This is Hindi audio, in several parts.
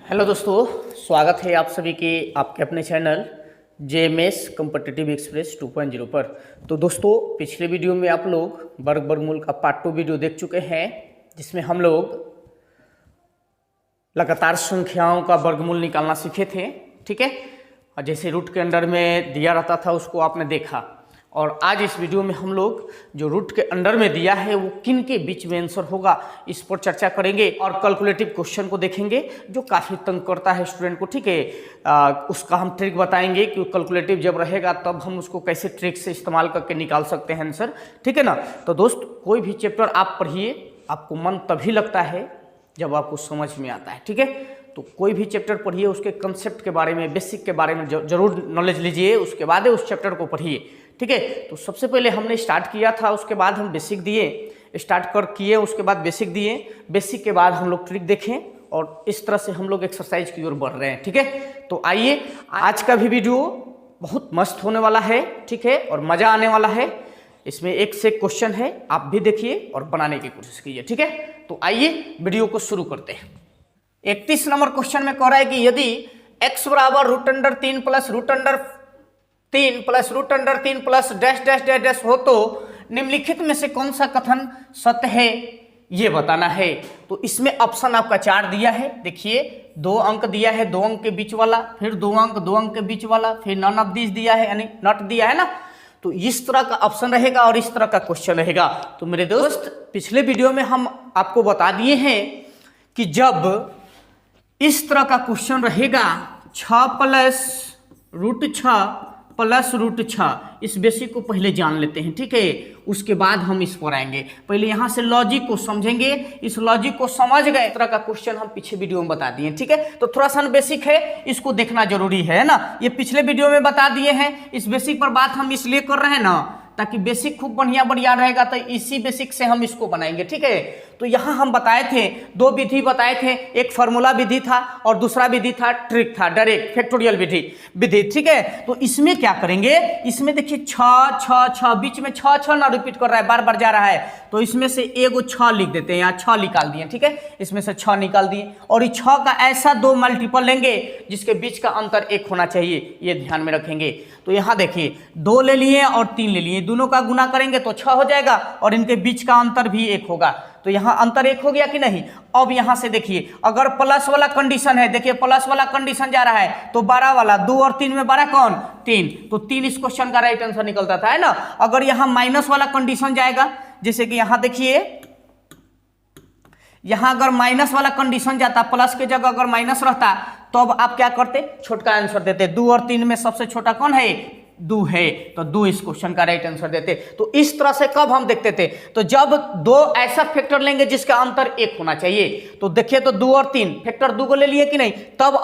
हेलो दोस्तों, स्वागत है आप सभी के आपके अपने चैनल जेएमएस कॉम्पिटिटिव एक्सप्रेस 2.0 पर। तो दोस्तों, पिछले वीडियो में आप लोग वर्गमूल का पार्ट 2 वीडियो देख चुके हैं, जिसमें हम लोग लगातार संख्याओं का वर्गमूल निकालना सीखे थे। ठीक है, और जैसे रूट के अंडर में दिया रहता था उसको आपने देखा। और आज इस वीडियो में हम लोग जो रूट के अंडर में दिया है वो किन के बीच में आंसर होगा, इस पर चर्चा करेंगे और कैलकुलेटिव क्वेश्चन को देखेंगे जो काफ़ी तंग करता है स्टूडेंट को। ठीक है, उसका हम ट्रिक बताएंगे कि कैलकुलेटिव जब रहेगा तब हम उसको कैसे ट्रिक से इस्तेमाल करके निकाल सकते हैं आंसर। ठीक है ना। तो दोस्त, कोई भी चैप्टर आप पढ़िए, आपको मन तभी लगता है जब आपको समझ में आता है। ठीक है, तो कोई भी चैप्टर पढ़िए, उसके कंसेप्ट के बारे में, बेसिक के बारे में जरूर नॉलेज लीजिए, उसके बाद उस चैप्टर को पढ़िए। ठीक है, तो सबसे पहले हमने स्टार्ट किया था, उसके बाद हम बेसिक दिए, किए, उसके बाद बेसिक दिए, बेसिक के बाद हम लोग ट्रिक देखें और इस तरह से हम लोग एक्सरसाइज की ओर बढ़ रहे हैं। ठीक है, तो आइए, आज का भी वीडियो बहुत मस्त होने वाला है। ठीक है, और मज़ा आने वाला है। इसमें एक से क्वेश्चन है, आप भी देखिए और बनाने की कोशिश कीजिए। ठीक है, तो आइए वीडियो को शुरू करते हैं। 31 नंबर क्वेश्चन में कह रहा है कि यदि x बराबर √3 plus √3 plus √3 plus dash dash dash dash हो तो निम्नलिखित में से कौन सा कथन सत्य है, ये बताना है। तो इसमें ऑप्शन आपका 4 दिया है। देखिए, 2 अंक दिया है, 2 अंक के बीच वाला, फिर 2 अंक के बीच वाला, फिर नन ऑफ दिस दिया है, यानी नॉट दिया है ना। तो इस तरह का ऑप्शन रहेगा और इस तरह का क्वेश्चन रहेगा। तो मेरे दोस्त, पिछले वीडियो में हम आपको बता दिए हैं कि जब इस तरह का क्वेश्चन रहेगा 6 प्लस √6 प्लस √6, इस बेसिक को पहले जान लेते हैं। ठीक है, उसके बाद हम इस पर आएंगे। पहले यहाँ से लॉजिक को समझेंगे, इस लॉजिक को समझ गए, इस तरह का क्वेश्चन हम पिछले वीडियो में बता दिए। ठीक है, तो थोड़ा सा बेसिक है, इसको देखना जरूरी है ना। ये पिछले वीडियो में बता दिए हैं। इस बेसिक पर बात हम इसलिए कर रहे हैं ना ताकि बेसिक खूब बढ़िया रहेगा, तो इसी बेसिक से हम इसको बनाएंगे। ठीक है, तो यहाँ हम बताए थे 2 विधि बताए थे, एक फार्मूला विधि था और दूसरा विधि था ट्रिक था, डायरेक्ट फैक्टोरियल विधि। ठीक है, तो इसमें क्या करेंगे, इसमें देखिए 6 6 6 बीच में 6 6 ना रिपीट कर रहा है, बार बार जा रहा है, तो इसमें से एगो 6 लिख देते हैं, यहाँ 6 निकाल दिए। ठीक है, इसमें से 6 निकाल दिए और इस 6 का ऐसा 2 मल्टीपल लेंगे जिसके बीच का अंतर 1 होना चाहिए, ये ध्यान में रखेंगे। तो यहाँ देखिए 2 ले लिए और 3 ले लिए, दोनों का गुना करेंगे तो 6 हो जाएगा और इनके बीच का अंतर भी 1 होगा। तो यहाँ अंतर 1 हो गया कि नहीं। अब यहाँ से देखिए, अगर प्लस वाला कंडीशन है, देखिए प्लस वाला कंडीशन जा रहा है तो 12 वाला, 2 और 3 में 12 कौन, 3, तो 3 इस क्वेश्चन का राइट आंसर निकलता था, है ना। अगर यहाँ माइनस वाला कंडीशन जाएगा, जैसे कि यहाँ देखिए, यहाँ अगर माइनस वाला कंडीशन जाता, प्लस के जगह अगर माइनस रहता, तो अब आप क्या करते, छोटा आंसर देते। 2 और 3 में सबसे छोटा कौन है, 2 है, तो 2 इस क्वेश्चन का राइट आंसर देते। तो इस तरह से कब हम देखते थे, तो जब 2 ऐसा फैक्टर लेंगे जिसका अंतर 1 होना चाहिए। तो देखिए, तो 2 और 3 फैक्टर 2 को ले लिए कि नहीं, तब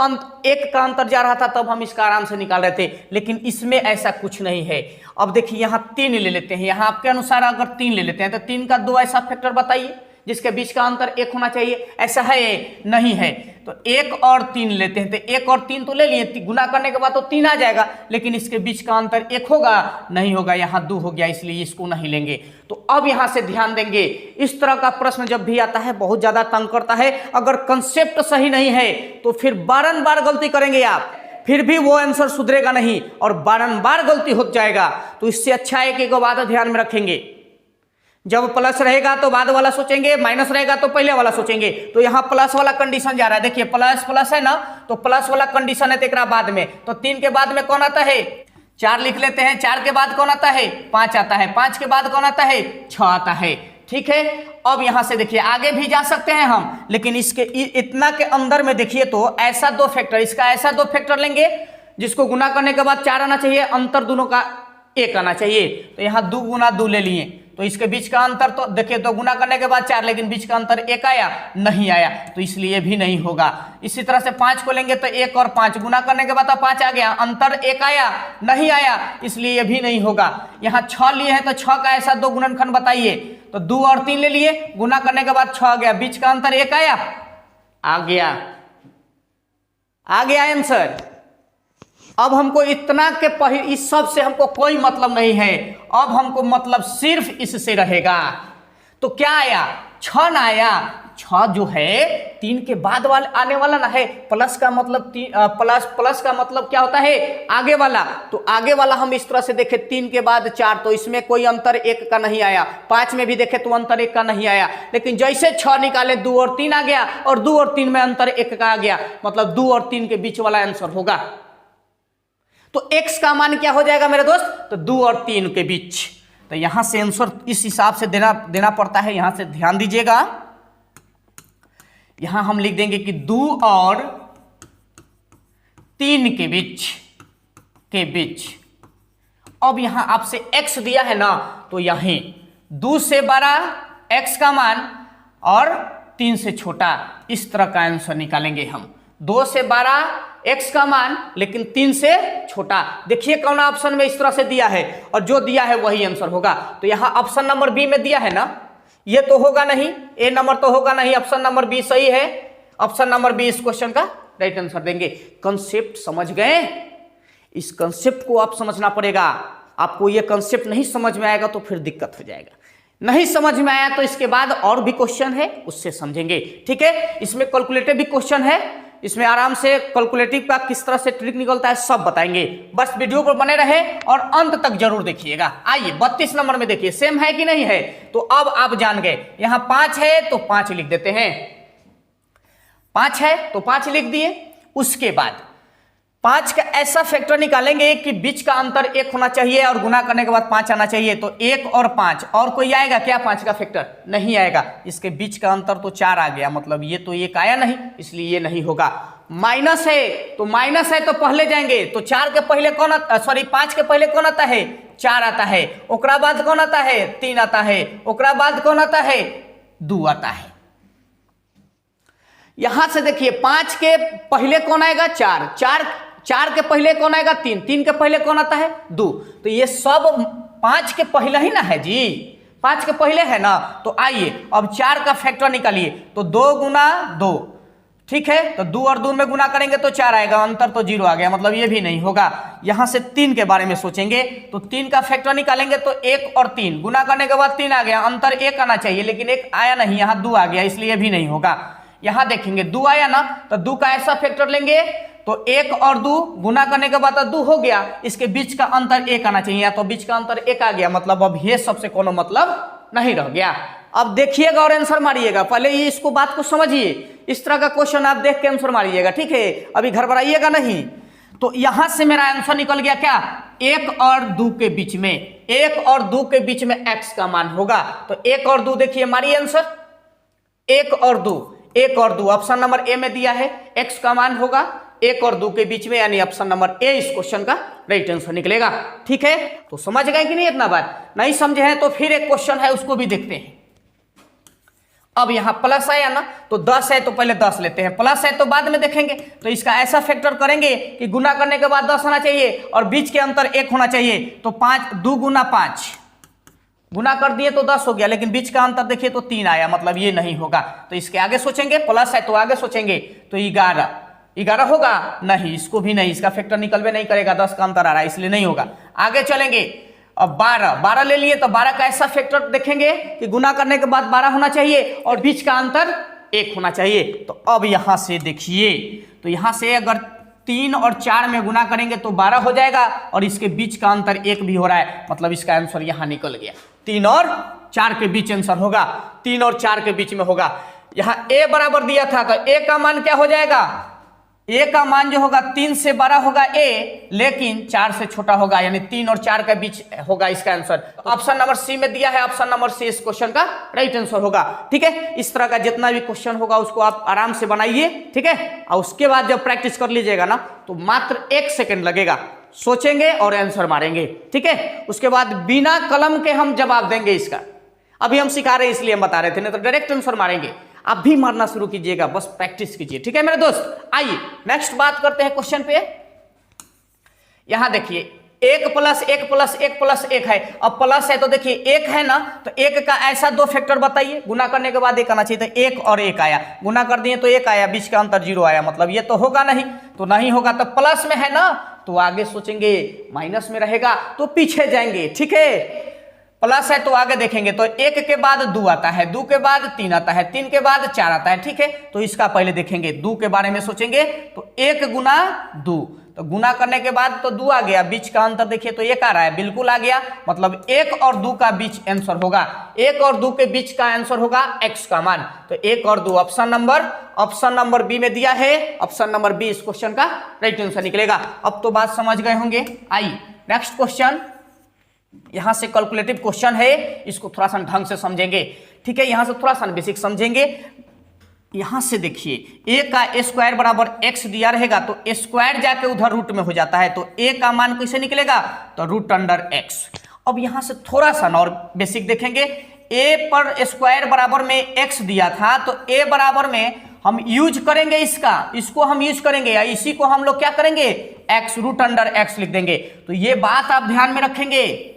1 का अंतर जा रहा था, तब हम इसका आराम से निकाल रहे थे। लेकिन इसमें ऐसा कुछ नहीं है। अब देखिए, यहाँ 3 ले लेते हैं, यहाँ आपके अनुसार अगर 3 ले लेते हैं तो 3 का 2 ऐसा फैक्टर बताइए जिसके बीच का अंतर 1 होना चाहिए। ऐसा है, नहीं है। तो 1 और 3 लेते हैं, तो 1 और 3 तो ले लिए, गुना करने के बाद तो 3 आ जाएगा, लेकिन इसके बीच का अंतर 1 होगा, नहीं होगा, यहाँ 2 हो गया, इसलिए इसको नहीं लेंगे। तो अब यहाँ से ध्यान देंगे, इस तरह का प्रश्न जब भी आता है बहुत ज्यादा तंग करता है। अगर कंसेप्ट सही नहीं है तो फिर बारंबार गलती करेंगे आप, फिर भी वो आंसर सुधरेगा नहीं और बारंबार गलती हो जाएगा। तो इससे अच्छा है कि एक बात ध्यान में रखेंगे, जब प्लस रहेगा तो बाद वाला सोचेंगे, माइनस रहेगा तो पहले वाला सोचेंगे। तो यहाँ प्लस वाला कंडीशन जा रहा है, देखिए प्लस प्लस है ना, तो प्लस वाला कंडीशन है, तो एक बाद में, तो 3 के बाद में कौन आता है, 4 लिख लेते हैं। 4 के बाद कौन आता है, 5 आता है। 5 के बाद कौन आता है, 6 आता है। ठीक है, अब यहाँ से देखिए आगे भी जा सकते हैं हम, लेकिन इसके इतना के अंदर में देखिए तो ऐसा 2 फैक्टर, इसका ऐसा 2 फैक्टर लेंगे जिसको गुना करने के बाद 4 आना चाहिए, अंतर दोनों का 1 आना चाहिए। तो यहाँ 2 गुना 2 ले लिए, तो इसके बीच का अंतर तो देखिए, तो गुना करने के बाद 4, लेकिन बीच का अंतर 1 आया, नहीं आया, तो इसलिए भी नहीं होगा। इसी तरह से 5 को लेंगे तो 1 और 5 गुना करने के बाद तो 5 आ गया, अंतर 1 आया, नहीं आया, इसलिए भी नहीं होगा। यहाँ 6 लिए हैं तो 6 का ऐसा 2 गुणनखंड बताइए, तो 2 और 3 ले लिए, गुना करने के बाद 6 आ गया, बीच का अंतर 1 आया, आ गया आंसर। अब हमको इतना के इस सब से हमको कोई मतलब नहीं है, अब हमको मतलब सिर्फ इससे रहेगा। तो क्या आया, 6 ना आया, 6 जो है 3 के बाद वाले आने वाला ना है, प्लस का मतलब प्लस का मतलब क्या होता है, आगे वाला। तो आगे वाला हम इस तरह से देखें, 3 के बाद 4, तो इसमें कोई अंतर 1 का नहीं आया। 5 में भी देखें तो अंतर 1 का नहीं आया, लेकिन जैसे 6 निकाले 2 और 3 आ गया, और 2 और 3 में अंतर 1 का आ गया, मतलब 2 और 3 के बीच वाला आंसर होगा। तो x का मान क्या हो जाएगा मेरे दोस्त, तो 2 और 3 के बीच। तो यहां से आंसर इस हिसाब से देना पड़ता है। यहां से ध्यान दीजिएगा, यहां हम लिख देंगे कि 2 और 3 के बीच। अब यहां आपसे x दिया है ना, तो यहीं 2 से बड़ा x का मान और 3 से छोटा, इस तरह का आंसर निकालेंगे हम। 2 से बड़ा x का मान लेकिन 3 से छोटा। देखिए कौन ऑप्शन में इस तरह से दिया है, और जो दिया है वही आंसर होगा। तो यहां ऑप्शन नंबर बी में दिया है ना, ये तो होगा नहीं, ए नंबर तो होगा नहीं, ऑप्शन नंबर बी सही है। ऑप्शन नंबर बी इस क्वेश्चन का राइट आंसर देंगे। कंसेप्ट समझ गए? इस कंसेप्ट को आप समझना पड़ेगा। आपको ये कंसेप्ट नहीं समझ में आएगा तो फिर दिक्कत हो जाएगा। नहीं समझ में आया तो इसके बाद और भी क्वेश्चन है, उससे समझेंगे। ठीक है, इसमें कैलकुलेटिव भी क्वेश्चन है, इसमें आराम से कैलकुलेटिव का किस तरह से ट्रिक निकलता है सब बताएंगे। बस वीडियो पर बने रहे और अंत तक जरूर देखिएगा। आइए 32 नंबर में देखिए, सेम है कि नहीं है, तो अब आप जान गए। यहां 5 है तो 5 लिख देते हैं, 5 है तो 5 लिख दिए। उसके बाद 5 का ऐसा फैक्टर निकालेंगे कि बीच का अंतर 1 होना चाहिए और गुना करने के बाद 5 आना चाहिए। तो 1 और 5, और कोई आएगा क्या 5 का फैक्टर? नहीं आएगा। इसके बीच का अंतर तो 4 आ गया, मतलब ये तो 1 आया नहीं, इसलिए ये नहीं होगा। माइनस है तो पहले जाएंगे, तो 4 के पहले कौन आता, सॉरी 5 के पहले कौन आता है? 4 आता है। ओकरा बाद कौन आता है? 3 आता है। ओकरा बाद कौन आता है? 2 आता है। यहां से देखिए 5 के पहले कौन आएगा? 4 के पहले कौन आएगा? 3 के पहले कौन आता है? 2। तो ये सब 5 के पहले ही ना है जी, 5 के पहले है ना। तो आइए अब 4 का फैक्टर निकालिए, तो 2 गुना 2, ठीक है। तो 2 और 2 में गुना करेंगे तो 4 आएगा, अंतर तो 0 आ गया, मतलब ये भी नहीं होगा। यहां से 3 के बारे में सोचेंगे, तो 3 का फैक्टर निकालेंगे तो 1 और 3 गुना करने के बाद 3 आ गया, अंतर 1 आना चाहिए, लेकिन 1 आया नहीं, यहाँ 2 आ गया, इसलिए भी नहीं होगा। यहां देखेंगे 2 आया ना, तो 2 का ऐसा फैक्टर लेंगे, तो 1 और 2 गुना करने के बाद 2 हो गया, इसके बीच का अंतर 1 आना चाहिए, तो बीच का अंतर 1 आ गया, मतलब अब ये सबसे कोनो मतलब नहीं रह गया। अब देखिएगा और आंसर मारिएगा, पहले ये इसको बात को समझिए। इस तरह का क्वेश्चन आप देख के आंसर मारिएगा, ठीक है, अभी घबराइएगा नहीं। तो यहां से मेरा आंसर निकल गया क्या? 1 और 2 के बीच में, 1 और 2 के बीच में x का मान होगा। तो 1 और 2 देखिए मारिए आंसर, 1 और 2 ऑप्शन नंबर ए में दिया है, x का मान होगा 1 और 2 के बीच में, यानी ऑप्शन नंबर ए इस क्वेश्चन का राइट आंसर निकलेगा। ठीक है, तो समझ गए कि नहीं? इतना बात नहीं समझे हैं तो फिर एक क्वेश्चन है, उसको भी देखते हैं। अब यहां प्लस आया ना, तो 10 है तो पहले 10 लेते हैं, प्लस है तो बाद में देखेंगे। तो इसका ऐसा फैक्टर करेंगे कि गुना करने के बाद 10 होना चाहिए और बीच के अंतर 1 होना चाहिए। तो 2 गुना 5 गुना कर दिए तो 10 हो गया, लेकिन बीच का अंतर देखिए तो 3 आया, मतलब ये नहीं होगा। तो इसके आगे सोचेंगे, प्लस है तो आगे सोचेंगे, तो 11 होगा नहीं, इसको भी नहीं, इसका फैक्टर निकलवे नहीं करेगा, 10 का अंतर आ रहा है, इसलिए नहीं होगा। आगे चलेंगे, अब 12 ले लिए, तो 12 का ऐसा फैक्टर देखेंगे कि गुना करने के बाद 12 होना चाहिए और बीच का अंतर 1 होना चाहिए। तो अब यहां से देखिए, तो यहां से अगर 3 और 4 में गुना करेंगे तो 12 हो जाएगा, और इसके बीच का अंतर 1 भी हो रहा है, मतलब इसका आंसर यहां निकल गया। 3 और 4 के बीच आंसर होगा, 3 और 4 के बीच में होगा। यहां a बराबर दिया था, तो a का मान क्या हो जाएगा? a का मान जो होगा 3 से बड़ा होगा a, लेकिन 4 से छोटा होगा, यानी 3 और 4 के बीच होगा इसका आंसर। ऑप्शन नंबर सी में दिया है, ऑप्शन नंबर सी इस क्वेश्चन का राइट आंसर होगा। ठीक है, इस तरह का जितना भी क्वेश्चन होगा उसको आप आराम से बनाइए, ठीक है। और उसके बाद जब प्रैक्टिस कर लीजिएगा ना, तो मात्र 1 सेकेंड लगेगा, सोचेंगे और आंसर मारेंगे, ठीक है। उसके बाद बिना कलम के हम जवाब देंगे इसका। अभी हम सिखा रहे हैं इसलिए हम बता रहे थे, नहीं तो डायरेक्ट आंसर मारेंगे। आप भी मारना शुरू कीजिएगा, बस प्रैक्टिस कीजिए, ठीक है मेरे दोस्त। आइए नेक्स्ट बात करते हैं क्वेश्चन पे। यहां देखिए 1 प्लस 1 प्लस 1 प्लस 1 है। अब प्लस है तो देखिए 1 है ना, तो 1 का ऐसा 2 फैक्टर बताइए, गुना करने के बाद 1 आना चाहिए। तो 1 और 1 आया, गुना कर दिए तो 1 आया, बीच का अंतर 0 आया, मतलब ये तो होगा नहीं। तो नहीं होगा, तो प्लस में है ना, तो आगे सोचेंगे, माइनस में रहेगा तो पीछे जाएंगे, ठीक है। प्लस है तो आगे देखेंगे तो 1 के बाद 2 आता है, 2 के बाद 3 आता है, 3 के बाद 4 आता है। ठीक है, तो इसका पहले देखेंगे, 2 के बारे में सोचेंगे तो 1 गुना 2, तो गुना करने के बाद तो 2 आ गया, बीच का अंतर देखिए तो 1 आ रहा है, बिल्कुल आ गया। मतलब 1 और 2 का बीच आंसर होगा, 1 और 2 के बीच का आंसर होगा x का मान, तो 1 और 2 ऑप्शन नंबर बी में दिया है, ऑप्शन नंबर बी इस क्वेश्चन का राइट आंसर निकलेगा। अब तो बात समझ गए होंगे। आइए नेक्स्ट क्वेश्चन, यहां से कैलकुलेटिव क्वेश्चन है, इसको थोड़ा सा ढंग से समझेंगे। ठीक है, यहां से थोड़ा सा बेसिक समझेंगे। यहां से देखिए a का स्क्वायर बराबर x दिया रहेगा तो स्क्वायर जाके उधर रूट में हो जाता है, तो a का मान कैसे निकलेगा, तो रूट अंडर x। अब यहां से थोड़ा सा और बेसिक देखेंगे, a पर स्क्वायर बराबर में x दिया था, तो a बराबर में हम यूज करेंगे इसको हम यूज करेंगे, या इसी को हम लोग क्या करेंगे, x रूट अंडर x लिख देंगे। तो ये बात आप ध्यान में रखेंगे,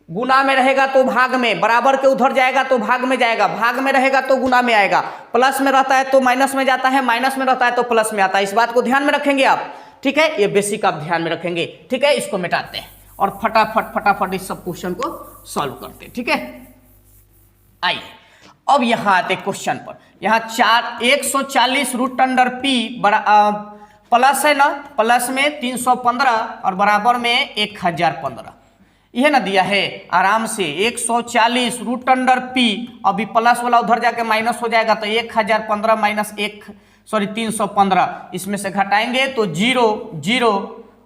गुना में रहेगा तो भाग में, बराबर के उधर जाएगा तो भाग में जाएगा, भाग में रहेगा तो गुना में आएगा, प्लस में रहता है तो माइनस में जाता है, माइनस में रहता है तो प्लस में आता है। इस बात को ध्यान में रखेंगे आप। ठीक है, ये बेसिक आप ध्यान में रखेंगे। ठीक है, इसको मिटाते हैं और फटाफट इस सब क्वेश्चन को सॉल्व करते हैं। ठीक है, आइए अब यहां आते क्वेश्चन पर। यहां 140 रूट अंडर पी प्लस है ना, प्लस में 315 और बराबर में 1015, यह ना दिया है आराम से। 140 रूट अंडर पी, अभी प्लस वाला उधर जाके माइनस हो जाएगा, तो 1015 माइनस 315, इसमें से घटाएंगे तो 0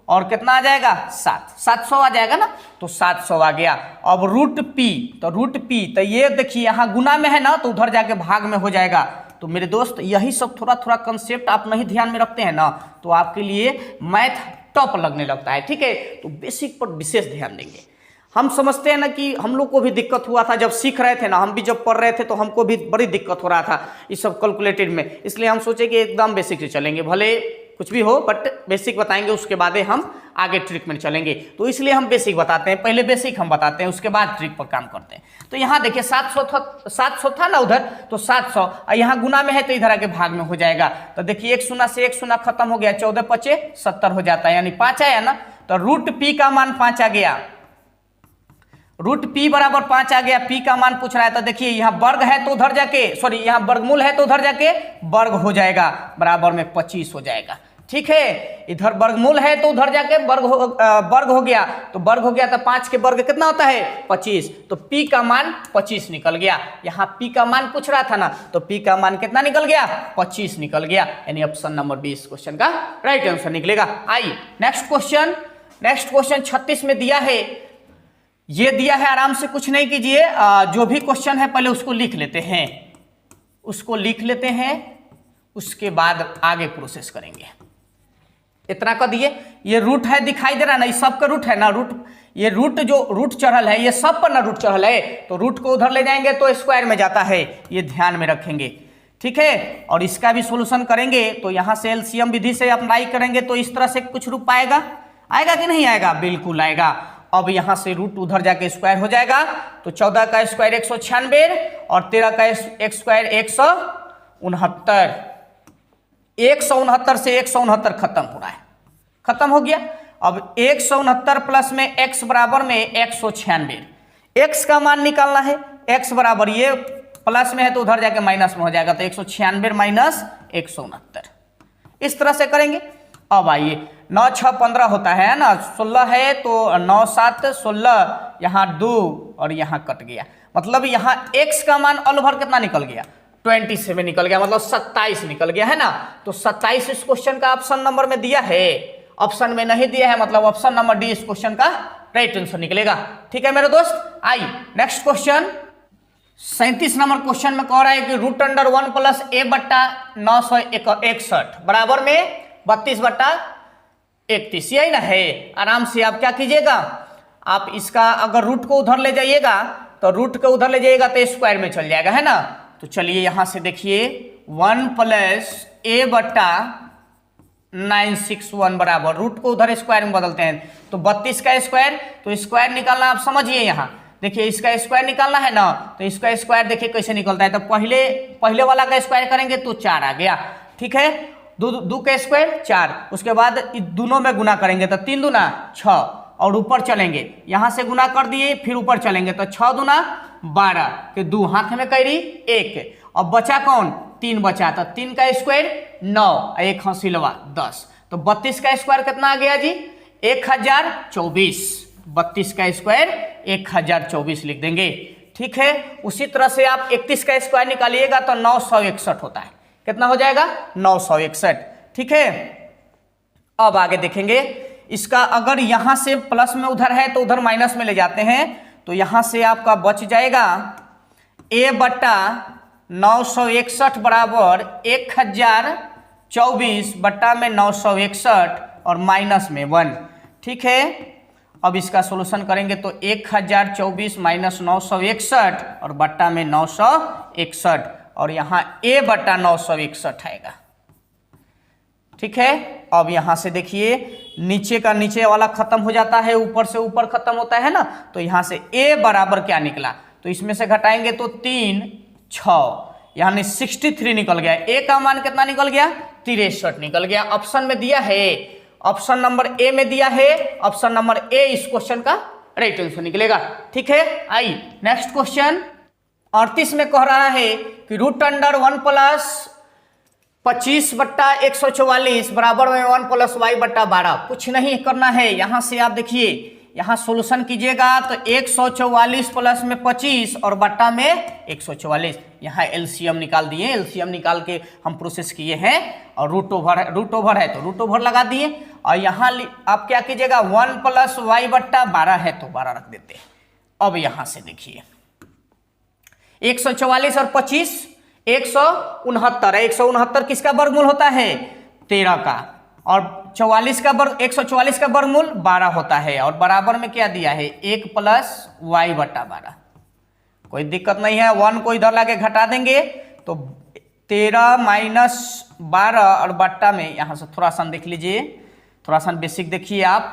और कितना आ जाएगा, 700 आ जाएगा ना, तो 700 आ गया। अब रूट पी तो ये देखिए यहाँ गुना में है ना, तो उधर जाके भाग में हो जाएगा। तो मेरे दोस्त यही सब थोड़ा कंसेप्ट आप नहीं ध्यान में रखते हैं ना, तो आपके लिए मैथ टफ लगने लगता है। ठीक है, तो बेसिक पर विशेष ध्यान देंगे। हम समझते हैं ना कि हम लोग को भी दिक्कत हुआ था जब सीख रहे थे ना, हम भी जब पढ़ रहे थे तो हमको भी बड़ी दिक्कत हो रहा था इस सब कैलकुलेटेड में, इसलिए हम सोचे कि एकदम बेसिक से चलेंगे, भले कुछ भी हो बट बेसिक बताएंगे, उसके बाद हम आगे ट्रिक में चलेंगे। तो इसलिए हम बेसिक बताते हैं, पहले बेसिक हम बताते हैं, उसके बाद ट्रिक पर काम करते हैं। तो यहाँ देखिए 700 था ना उधर, तो 700 यहाँ गुना में है तो इधर आके भाग में हो जाएगा। तो देखिए 1 शून्य से 1 शून्य खत्म हो गया, 14 पचे 70 हो जाता है, यानी 5 आया ना, तो रूट पी का मान 5 आ गया, रूट पी बराबर 5 आ गया। पी का मान पूछ रहा है, तो देखिए यहाँ वर्ग है तो उधर जाके यहाँ वर्गमूल है तो उधर जाके वर्ग हो जाएगा, बराबर में 25 हो जाएगा। ठीक है, इधर वर्गमूल है तो उधर जाके वर्ग हो गया, तो वर्ग हो गया तो 5 के वर्ग कितना होता है, 25, तो पी का मान 25 निकल गया। यहाँ पी का मान पूछ रहा था ना, तो पी का मान कितना निकल गया, 25 निकल गया, यानी ऑप्शन नंबर बी इस क्वेश्चन का राइट आंसर निकलेगा। आइए नेक्स्ट क्वेश्चन 36 में दिया है, ये दिया है, आराम से कुछ नहीं कीजिए, जो भी क्वेश्चन है पहले उसको लिख लेते हैं, उसके बाद आगे प्रोसेस करेंगे। इतना कर दिए, ये रूट है दिखाई दे रहा ना, ये सब का रूट है ना, ये रूट जो रूट चढ़ल है ये सब पर ना रूट चढ़ल है, तो रूट को उधर ले जाएंगे तो स्क्वायर में जाता है, ये ध्यान में रखेंगे। ठीक है, और इसका भी सॉल्यूशन करेंगे तो यहाँ से एलसीएम विधि से अप्लाई करेंगे तो इस तरह से कुछ रूप आएगा कि नहीं आएगा, बिल्कुल आएगा। अब यहाँ से रूट उधर जाके स्क्वायर हो जाएगा, तो 14 का स्क्वायर 196 और 13 का स्क्वायर 169, 169 से 169 खत्म हो रहा है, खत्म हो गया। अब 169 प्लस में x बराबर में 196, x का मान निकालना है, x बराबर ये प्लस में है तो उधर जाके माइनस में हो जाएगा, तो 196 माइनस 169, इस तरह से करेंगे। अब आइए 9 6 15 होता है ना, 16 है तो 9 7 16, यहाँ 2 और यहाँ कट गया, मतलब यहाँ x का मान ऑल ओवर कितना निकल गया, 27 निकल गया, मतलब 27 निकल गया है ना। तो 27 इस क्वेश्चन का ऑप्शन नंबर में दिया है, ऑप्शन में नहीं दिया है, मतलब ऑप्शन नंबर डी इस क्वेश्चन का राइट आंसर निकलेगा। ठीक है मेरे दोस्त, आइए नेक्स्ट क्वेश्चन 37 नंबर क्वेश्चन में कह रहा है कि रूट अंडर 1 प्लस a बट्टा 961 बराबर में 32 बट्टा 31, यही ना है। आराम से आप क्या कीजिएगा, आप इसका अगर रूट को उधर ले जाइएगा तो रूट को उधर ले जाइएगा तो स्क्वायर में चल जाएगा, है ना। तो चलिए यहां से देखिए 1 प्लस a बट्टा 961 बराबर, रूट को उधर स्क्वायर में बदलते हैं तो 32 का स्क्वायर, तो स्क्वायर निकालना आप समझिए। यहाँ देखिए इसका स्क्वायर निकालना है ना, तो इसका स्क्वायर देखिए कैसे निकलता है, तो पहले वाला का स्क्वायर करेंगे तो 4 आ गया। ठीक है, 2 का स्क्वायर 4, उसके बाद दोनों में गुना करेंगे तो 3 दूना 6, और ऊपर चलेंगे, यहाँ से गुना कर दिए फिर ऊपर चलेंगे तो 6 दूना 12 के 2 हाथ में कैरी 1, और बचा कौन 3 बचा, तो 3 का स्क्वायर 9, एक हंसिलवा 10, तो 32 का स्क्वायर कितना आ गया जी 1024। 32 का स्क्वायर 1024 लिख देंगे। ठीक है, उसी तरह से आप 31 का स्क्वायर निकालिएगा तो 961 होता है। कितना हो जाएगा 961। ठीक है, अब आगे देखेंगे इसका, अगर यहां से प्लस में उधर है तो उधर माइनस में ले जाते हैं, तो यहां से आपका बच जाएगा a बट्टा 961 बराबर 1024 बट्टा में 961 और माइनस में 1। ठीक है, अब इसका सोल्यूशन करेंगे तो 1024 माइनस 961 और बट्टा में 961 और यहाँ a बट्टा 961 आएगा। ठीक है, अब यहाँ से देखिए नीचे का नीचे वाला खत्म हो जाता है, ऊपर से ऊपर खत्म होता है ना, तो यहाँ से a बराबर क्या निकला, तो इसमें से घटाएंगे तो 3 6 यानी 63 निकल गया। a का मान कितना निकल गया 63 निकल गया। ऑप्शन में दिया है, ऑप्शन नंबर ए में दिया है, ऑप्शन नंबर ए इस क्वेश्चन का राइट आंसर निकलेगा। ठीक है, आई नेक्स्ट क्वेश्चन 38 में कह रहा है कि रूट अंडर 1 प्लस 25 बट्टा 144 बराबर में 1 प्लस वाई बट्टा 12। कुछ नहीं करना है, यहां से आप देखिए यहाँ सोल्यूशन कीजिएगा तो 144 प्लस में 25 और बट्टा में 144, यहाँ एलसीएम निकाल दिए, एलसीएम निकाल के हम प्रोसेस किए हैं और रूट ओवर है तो रूट ओवर लगा दिए, और यहाँ आप क्या कीजिएगा 1 प्लस वाई बट्टा 12 है तो 12 रख देते हैं। अब यहाँ से देखिए 144 और 25 169 है, 169 किसका वर्गमूल होता है 13 का, और 44 का वर्ग 144 का वर्गमूल 12 होता है, और बराबर में क्या दिया है 1 प्लस वाई बट्टा 12। कोई दिक्कत नहीं है, 1 को इधर लाके घटा देंगे तो 13 माइनस 12 और बट्टा में यहाँ से थोड़ा सा देख लीजिए, थोड़ा सा बेसिक देखिए आप,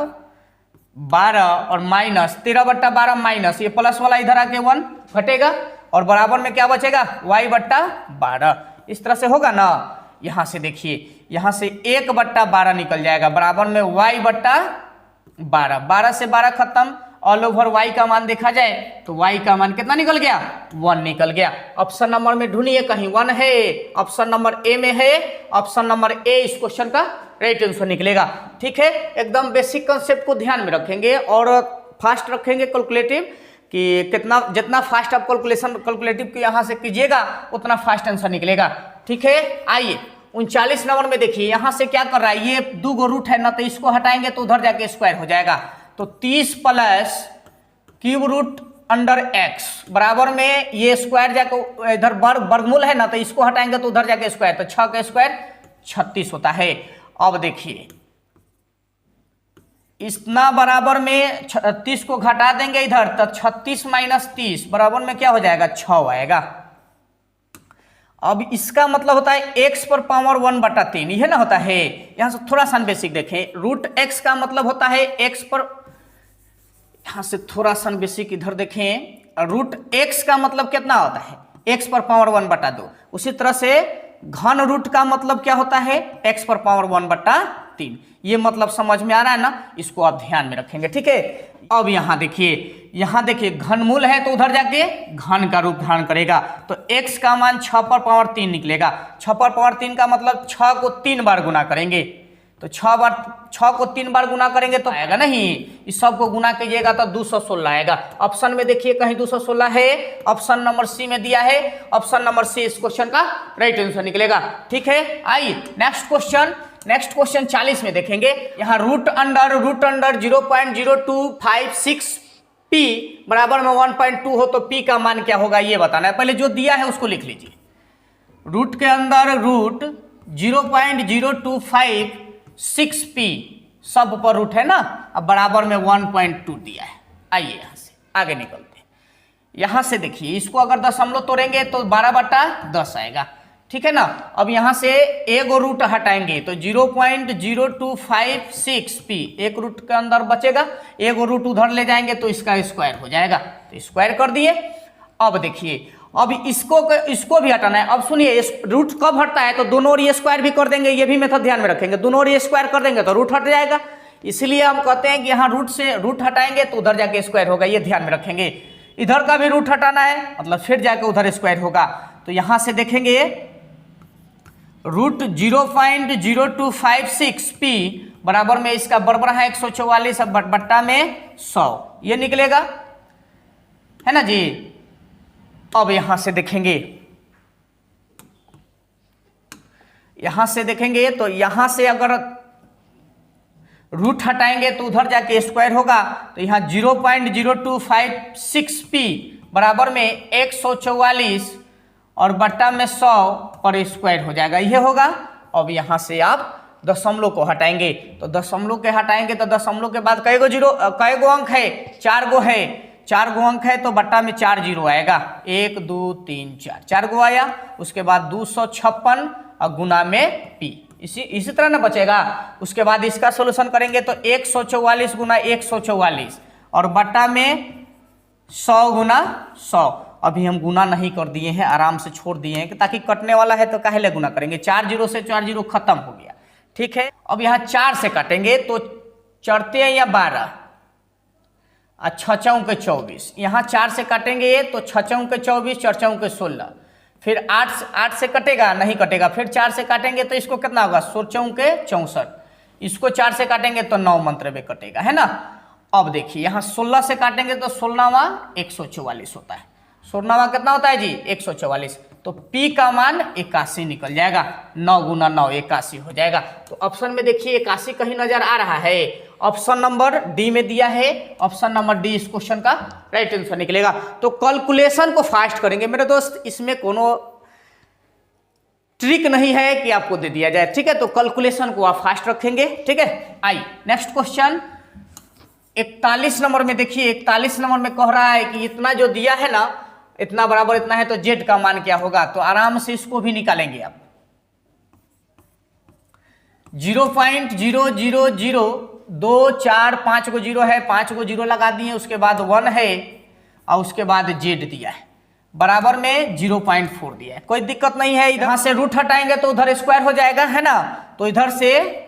12 और माइनस 13 बट्टा 12 माइनस ये प्लस वाला इधर आके 1 घटेगा और बराबर में क्या बचेगा वाई बट्टा 12। इस तरह से होगा ना। यहाँ से देखिए यहाँ से 1 बट्टा 12 निकल जाएगा बराबर में वाई बट्टा 12, 12 से 12 खत्म, ऑल ओवर वाई का मान देखा जाए तो वाई का मान कितना निकल गया 1 निकल गया। ऑप्शन नंबर में ढूंढिए कहीं 1 है, ऑप्शन नंबर ए में है, ऑप्शन नंबर ए इस क्वेश्चन का राइट आंसर निकलेगा। ठीक है, एकदम बेसिक कंसेप्ट को ध्यान में रखेंगे और फास्ट रखेंगे कैलकुलेटिव कि कितना जितना फास्ट आप कैलकुलेटिव की यहाँ से कीजिएगा उतना फास्ट आंसर निकलेगा। ठीक है, आइए 39 नंबर में देखिए यहाँ से क्या कर रहा है, ये 2 गो रूट है ना, तो इसको हटाएंगे तो उधर जाके स्क्वायर हो जाएगा, तो 30 plus cube root under x बराबर में ये स्क्वायर जाके इधर वर्गमूल है ना, तो इसको हटाएंगे तो उधर जाके स्क्वायर, तो 6 का स्क्वायर 36 होता है। अब देखिए इतना बराबर में 30 को घटा देंगे इधर तो 36 माइनस 30 बराबर में क्या हो जाएगा 6 आएगा। अब इसका मतलब होता है x पर पावर 1 बटा 3, यह ना होता है। यहां से थोड़ा सा बेसिक देखें, रूट x का मतलब होता है x पर, यहां से थोड़ा सा बेसिक इधर देखें, रूट x का मतलब कितना होता है x पर पावर 1 बटा 2। उसी तरह से घन रूट का मतलब क्या होता है x पर पावर 1 बटा 3। ये मतलब समझ में आ रहा है ना, इसको आप ध्यान में रखेंगे। ठीक है, अब यहाँ देखिए घनमूल है तो उधर जाके घन का रूप धारण करेगा, तो x का मान 6 पर पावर 3 निकलेगा। 6 पर पावर 3 का मतलब 6 को 3 बार गुना करेंगे, तो 6 को 3 बार गुना करेंगे तो आएगा नहीं, इस सब को गुना कीजिएगा तो 216 आएगा। ऑप्शन में देखिए कहीं 216 है, ऑप्शन नंबर सी में दिया है, ऑप्शन नंबर सी इस क्वेश्चन का राइट आंसर निकलेगा। ठीक है, आइए नेक्स्ट क्वेश्चन 40 में देखेंगे। यहाँ रूट अंडर 0.0256 p बराबर में 1.2 हो तो p का मान क्या होगा ये बताना है। पहले जो दिया है उसको लिख लीजिए, रूट के अंदर रूट 0.0256 p सब पर रूट है ना, अब बराबर में 1.2 दिया है। आइए यहाँ से आगे निकलते हैं। यहाँ से देखिए इसको अगर दशमलव तोड़ेंगे तो 12/10 आएगा। ठीक है ना, अब यहाँ से एक रूट हटाएंगे तो 0.0256 p एक रूट के अंदर बचेगा, एक रूट उधर ले जाएंगे तो इसका स्क्वायर हो जाएगा, तो स्क्वायर कर दिए। अब देखिए अब इसको भी हटाना है। अब सुनिए रूट कब हटता है तो दोनों ओर ये स्क्वायर भी कर देंगे, ये भी मेथड ध्यान में रखेंगे। दोनों ओर ये स्क्वायर कर देंगे तो रूट हट जाएगा, इसलिए हम कहते हैं कि यहाँ रूट से रूट हटाएंगे तो उधर जाके स्क्वायर होगा, ये ध्यान में रखेंगे। इधर का भी रूट हटाना है मतलब फिर जाके उधर स्क्वायर होगा। तो यहाँ से देखेंगे रूट 0.0256 p बराबर में इसका बराबर है 144 बट्टा में 100, ये निकलेगा, है ना जी। अब यहां से देखेंगे, तो यहां से अगर रूट हटाएंगे तो उधर जाके स्क्वायर होगा। तो यहाँ 0.0256 p बराबर में 144 और बट्टा में 100 पर स्क्वायर हो जाएगा, ये होगा। अब यहाँ से आप दशमलव को हटाएंगे, तो दशमलव के हटाएंगे तो दशमलव के बाद कई गो अंक है, 4 गो है, 4 गो अंक है तो बट्टा में 4 जीरो आएगा, 1 2 3 4, 4 गो आया। उसके बाद 256 और गुना में p, इसी तरह ना बचेगा। उसके बाद इसका सोल्यूशन करेंगे तो 144 गुना 144 और बट्टा में 100 गुना 100। अभी हम गुना नहीं कर दिए हैं, आराम से छोड़ दिए हैं ताकि कटने वाला है तो काहे ले गुना करेंगे। 4 जीरो से 4 जीरो खत्म हो गया, ठीक है। अब यहाँ 4 से काटेंगे तो चढ़ते हैं या 12 और 6 चौके 24, यहाँ 4 से काटेंगे तो 6 चौके 24, 4 चौके 16, फिर 8 से कटेगा, नहीं कटेगा, फिर 4 से काटेंगे तो इसको कितना होगा, 16 चौके 64, इसको 4 से काटेंगे तो 9 मंत्र में कटेगा, है ना। अब देखिए यहाँ 16 से काटेंगे तो 16वां 144 होता है, 16वां कितना होता है जी 144, तो P का मान 81 निकल जाएगा, 9 गुना 9 81 हो जाएगा। तो ऑप्शन में देखिए 81 कहीं नजर आ रहा है, ऑप्शन नंबर डी में दिया है, ऑप्शन नंबर डी इस क्वेश्चन का राइट आंसर निकलेगा। तो कैलकुलेशन को फास्ट करेंगे मेरे दोस्त, इसमें कोनो ट्रिक नहीं है कि आपको दे दिया जाए, ठीक है। तो कैलकुलेशन को आप फास्ट रखेंगे, ठीक है। आई नेक्स्ट क्वेश्चन 41 नंबर में देखिए, 41 नंबर में कह रहा है कि इतना जो दिया है ना, इतना बराबर इतना है तो जेड का मान क्या होगा। तो आराम से इसको भी निकालेंगे आप, 0.000245 को जीरो है, 5 को जीरो लगा दिए, उसके बाद 1 है और उसके बाद जेड दिया है, बराबर में 0.4 दिया है, कोई दिक्कत नहीं है। इधर से रूट हटाएंगे तो उधर स्क्वायर हो जाएगा, है ना। तो इधर से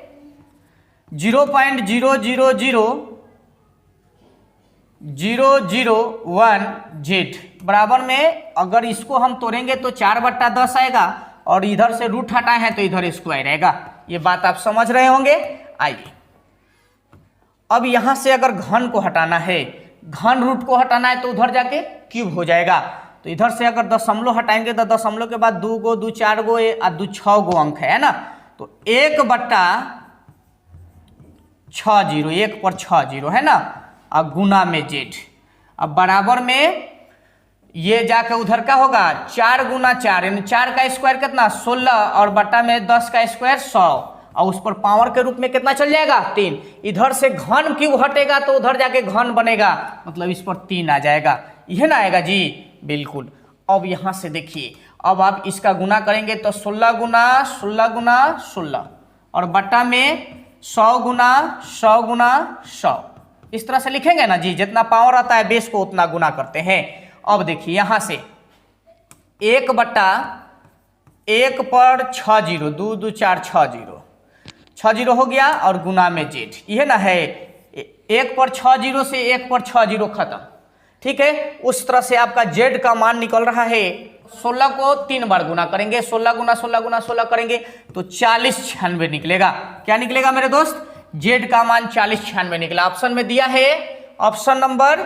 0.000001 जेड बराबर में, अगर इसको हम तोड़ेंगे तो 4/10 आएगा और इधर से रूट हटाए हैं तो इधर स्क्वायर आएगा, ये बात आप समझ रहे होंगे। आइए अब यहां से अगर घन को हटाना है, घन रूट को हटाना है तो उधर जाके क्यूब हो जाएगा। तो इधर से अगर दशमलव हटाएंगे तो दशमलव के बाद 2 गो 2 4 गो और 2 6 गो अंक है ना। तो 1/6 जीरो, 1 पर 6 जीरो है ना, अब गुना में जेड, अब बराबर में ये जाके उधर का होगा 4 गुना 4, यानी 4 का स्क्वायर कितना 16 और बटा में 10 का स्क्वायर 100 और उस पर पावर के रूप में कितना चल जाएगा 3। इधर से घन क्यूब हटेगा तो उधर जाके घन बनेगा, मतलब इस पर 3 आ जाएगा, यह ना आएगा जी, बिल्कुल। अब यहां से देखिए, अब आप इसका गुना करेंगे तो 16 गुना 16 गुना 16 और बटा में 100 गुना 100 गुना 100, इस तरह से लिखेंगे ना जी, जितना पावर आता है बेस को उतना गुना करते हैं। अब देखिए यहां से 1/1 पर 6 जीरो, 2 2 4 6 जीरो, 6 जीरो हो गया और गुना में जेड, यह ना है 1 पर 6 जीरो से 1 पर 6 जीरो खत्म, ठीक है। उस तरह से आपका जेड का मान निकल रहा है। 16 को 3 बार गुना करेंगे, 16 गुना 16 गुना 16 करेंगे तो 4096 निकलेगा। क्या निकलेगा मेरे दोस्त, जेड का मान 4096 निकला। ऑप्शन में दिया है, ऑप्शन नंबर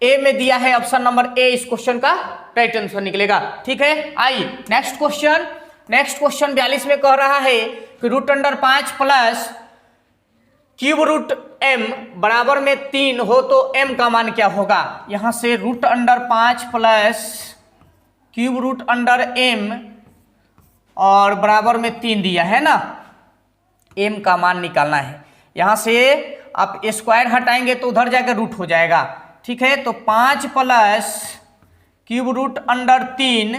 ए में दिया है, ऑप्शन नंबर ए इस क्वेश्चन का राइट आंसर निकलेगा, ठीक है। आइए नेक्स्ट क्वेश्चन, नेक्स्ट क्वेश्चन 42 में कह रहा है कि √5 प्लस क्यूब रूट m बराबर में 3 हो तो m का मान क्या होगा। यहां से √5 plus cube root under m और बराबर में 3 दिया है ना, m का मान निकालना है। यहां से आप स्क्वायर हटाएंगे तो उधर जाकर रूट हो जाएगा, ठीक है। तो 5 प्लस क्यूब रूट अंडर 3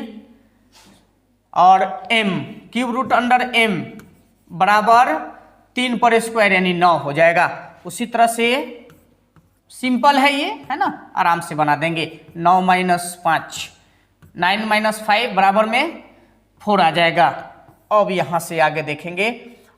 और m, cube root under m बराबर 3 पर स्क्वायर यानी 9 हो जाएगा। उसी तरह से सिंपल है ये, है ना, आराम से बना देंगे। 9 माइनस 5, 9 - 5 बराबर में 4 आ जाएगा। अब यहां से आगे देखेंगे,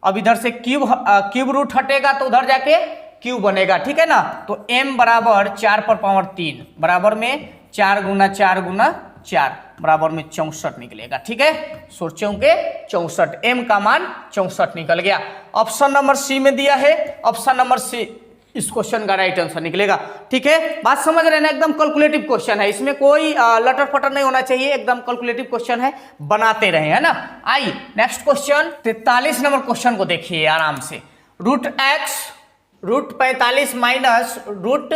अब इधर से क्यूब रूट हटेगा तो उधर जाके क्यूब बनेगा, ठीक है ना। तो m बराबर 4 पर पावर 3 बराबर में 4 गुना 4 गुना 4 बराबर में 64 निकलेगा, ठीक है। 64 m का मान 64 निकल गया। ऑप्शन नंबर सी में दिया है, ऑप्शन नंबर सी इस क्वेश्चन का राइट आंसर निकलेगा, ठीक है। बात समझ रहे हैं ना, एकदम कैलकुलेटिव क्वेश्चन है, इसमें कोई लटर फटर नहीं होना चाहिए, एकदम कैलकुलेटिव क्वेश्चन है, बनाते रहे, है ना। आइए नेक्स्ट क्वेश्चन 43 नंबर क्वेश्चन को देखिए आराम से। Root x root 45 minus root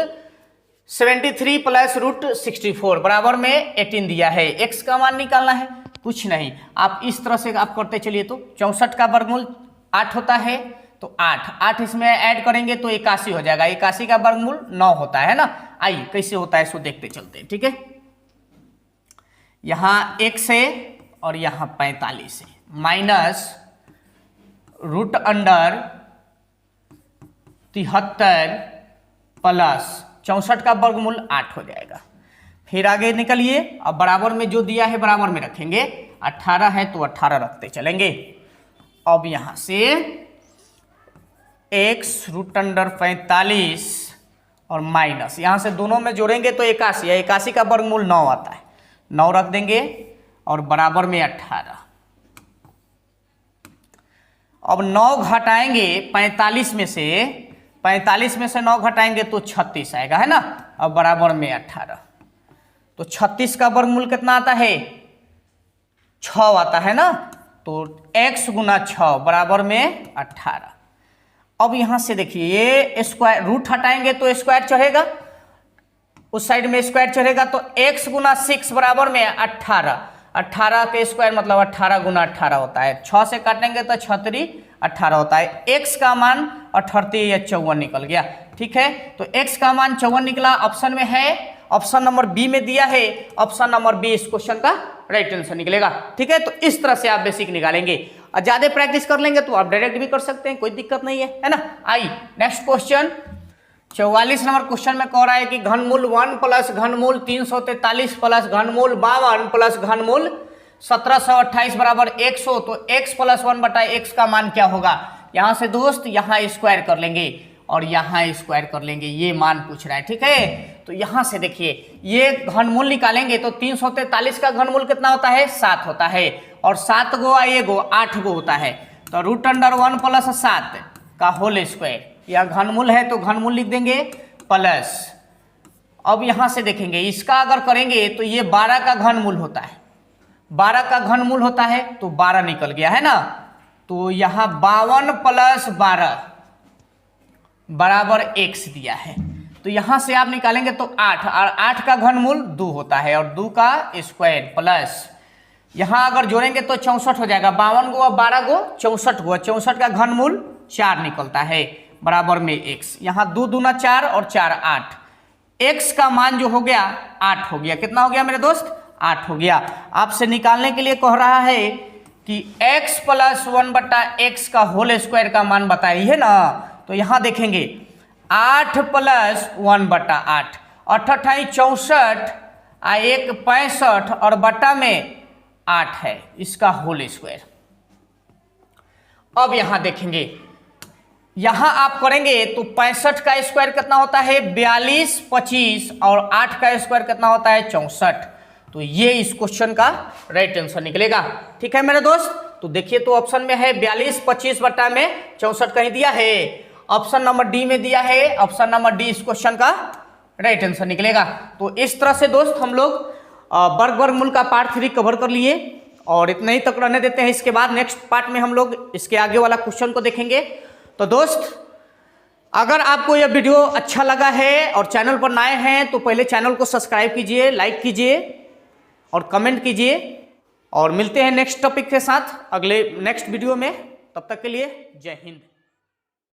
73 plus root 64 बराबर में 18 दिया है। x का मान निकालना है, कुछ नहीं, आप इस तरह से आप करते चलिए। तो 64 का वर्गमूल 8 होता है, तो 8 इसमें ऐड करेंगे तो 81 हो जाएगा। 81 का वर्गमूल 9 होता है ना। आइए कैसे होता है इसको देखते चलते हैं, ठीक है। यहाँ x है और यहाँ 45 है, माइनस रूट अंडर 73 प्लस 64 का वर्गमूल 8 हो जाएगा। फिर आगे निकलिए, अब बराबर में जो दिया है बराबर में रखेंगे, 18 है तो 18 रखते चलेंगे। अब यहां से x रूट अंडर 45 और माइनस यहां से दोनों में जोड़ेंगे तो 81 है, 81 का वर्गमूल 9 आता है, 9 रख देंगे और बराबर में 18। अब 9 घटाएंगे 45 में से, 45 में से 9 घटाएंगे तो 36 आएगा, है ना। अब बराबर में 18, तो 36 का वर्गमूल कितना आता है, 6 आता है ना। तो x गुना 6 बराबर में 18। अब यहां से देखिए ये स्क्वायर रूट हटाएंगे तो स्क्वायर चढ़ेगा, उस साइड में स्क्वायर चढ़ेगा, तो x गुना 6 बराबर में 18। 18 के स्क्वायर मतलब 18 गुना 18 होता है, 6 से काटेंगे तो 36 18 होता है। x का मान 38 या 54 निकल गया, ठीक है। तो x का मान 54 निकला, ऑप्शन में है, ऑप्शन नंबर बी में दिया है, ऑप्शन नंबर बी इस क्वेश्चन का राइट आंसर निकलेगा, ठीक है। तो इस तरह से आप बेसिक निकालेंगे, और ज्यादा प्रैक्टिस कर लेंगे तो आप डायरेक्ट भी कर सकते हैं, कोई दिक्कत नहीं है ना। आइए नेक्स्ट क्वेश्चन 44 नंबर क्वेश्चन में कह रहा है कि घनमूल 1 प्लस घनमूल 343 प्लस घनमूल 52 प्लस घनमूल 1728 बराबर 100, तो x प्लस 1 बटा x का मान क्या होगा। यहां से दोस्त यहाँ स्क्वायर कर लेंगे और यहाँ स्क्वायर कर लेंगे, ये मान पूछ रहा है, ठीक है। तो यहां से देखिए ये घनमूल निकालेंगे तो 343 का घनमूल कितना होता है, 7 होता है, और 7 गो 8 गो होता है, तो रूट अंडर 1 प्लस 7 का होल स्क्वायर, या घनमूल है तो घनमूल लिख देंगे प्लस। अब यहां से देखेंगे इसका अगर करेंगे तो ये 12 का घनमूल होता है, 12 का घनमूल होता है, तो 12 निकल गया है ना। तो यहां 52 प्लस 12 बराबर x दिया है, तो यहां से आप निकालेंगे तो 8, और 8 का घनमूल 2 होता है, और 2 का स्क्वायर प्लस यहां अगर जोड़ेंगे तो 64 हो जाएगा। 52 गो और 12 गो 64 गो, 64 का घनमूल 4 निकलता है बराबर में x। यहाँ 2 दूना 4 और 4 8, x का मान जो हो गया 8 हो गया। कितना हो गया मेरे दोस्त, 8 हो गया। आपसे निकालने के लिए कह रहा है कि x प्लस 1 बटा x का होल स्क्वायर का मान बताइए ना। तो यहाँ देखेंगे 8 प्लस 1 बटा 8, 8 64 आ 1 65 और बटा में 8 है, इसका होल स्क्वायर। अब यहां देखेंगे, यहां आप करेंगे तो 65 का स्क्वायर कितना होता है 42, 25 और 8 का स्क्वायर कितना होता है 64। तो ये इस क्वेश्चन का राइट आंसर निकलेगा, ठीक है मेरे दोस्त। तो देखिए तो ऑप्शन में है 42, 25 बटा में 64 कहीं दिया है, ऑप्शन नंबर डी में दिया है, ऑप्शन नंबर डी इस क्वेश्चन का राइट आंसर निकलेगा। तो इस तरह से दोस्त हम लोग वर्गमूल का पार्ट 3 कवर कर लिए, और इतना ही तक रहने देते हैं। इसके बाद नेक्स्ट पार्ट में हम लोग इसके आगे वाला क्वेश्चन को देखेंगे। तो दोस्त अगर आपको यह वीडियो अच्छा लगा है और चैनल पर नए हैं तो पहले चैनल को सब्सक्राइब कीजिए, लाइक कीजिए और कमेंट कीजिए, और मिलते हैं नेक्स्ट टॉपिक के साथ अगले नेक्स्ट वीडियो में। तब तक के लिए जय हिंद।